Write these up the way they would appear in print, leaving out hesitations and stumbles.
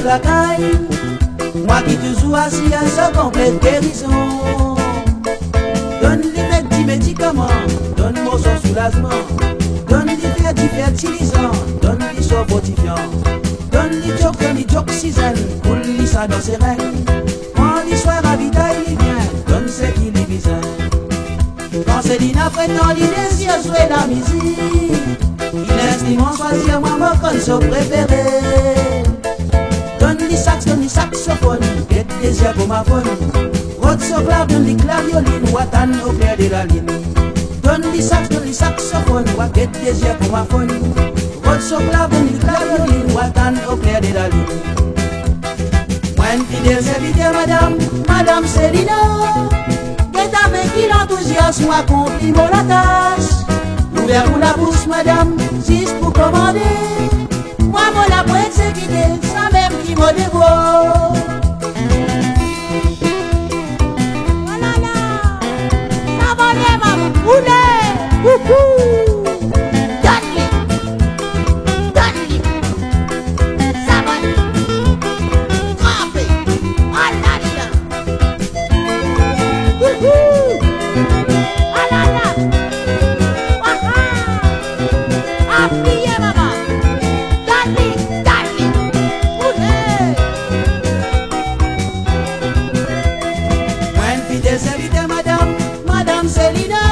sous la caille, moi qui toujours assis à sa complète guérison. Donne-lui des petits médicaments, donne-moi son soulagement. Donne-lui des fertilisants, donne-lui son fortifiant. Donne-lui dioxysène, coule-lui ça dans ses règles. Quand l'histoire ravitaille, il vient, donne ce qu'il lui besoin. Quand c'est dîner prétend, il désire jouer la musique. Il estime en choisir moi comme son préféré. Donne-lui saxophone, et désir pour ma phone. Rod son clave, donne-lui clavioline, watan au clair de la ligne. Donne-lui saxophone, et désir pour ma phone. Rod son clave, donne-lui clavioline, watan au clair de la ligne. Moi une fidèle serviteur, madame Célina. Get avec qui l'enthousiasme accomplit mon la tâche. Ouvert pour la bouche, madame, juste pour commander. Moi, mon la pour exécuter, sans même qui me dévoie. Voilà là, ça va bien, maman, oulé, coucou. Donne-lui, ça va, trempé, oh là là. Coucou, oh là là. Appliez maman, donne-lui, oulé. Moi une fidèle serviteur, madame Célina.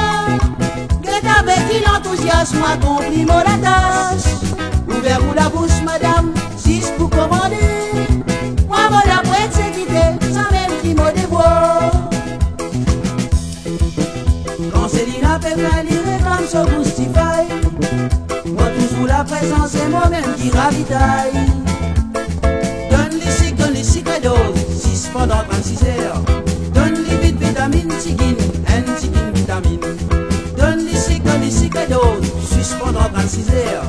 Get avec qui l'enthousiasme accomplit mon la tâche. Ouvert ou la bouche, madame, juste pour commander. Moi, mon la pour exécuter, sans même qui me dévoie. Quand Célina fait faire, il réclame son boostify. Moi toujours la présence, c'est moi-même qui ravitaille. Donne-lui dose, 6 pendant 36 heures. Donne-lui vite vitamine, tigine, un tigine vitamine. Donne-lui dose, 6 pendant 36 heures.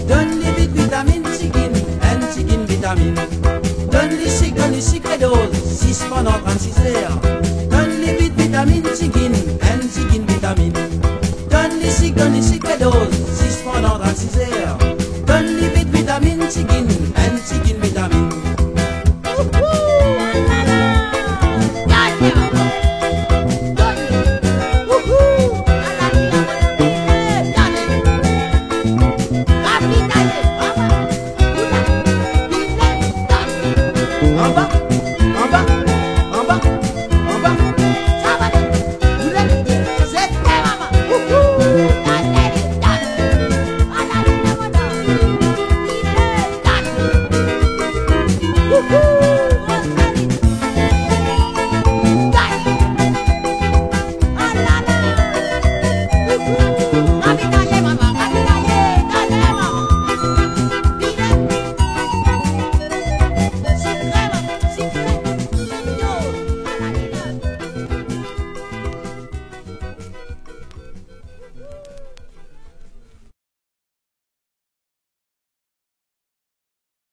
Donne-lui vite vitamine, tigine, un tigine vitamine. Donne-lui dose, 6 pendant 36 heures. Donne-lui vite vitamine, tigine, un tigine vitamine. Donne-lui dose, 6 pendant 36 heures. Donne-lui vite vitamine, tigine, un tigine vitamine. Au revoir.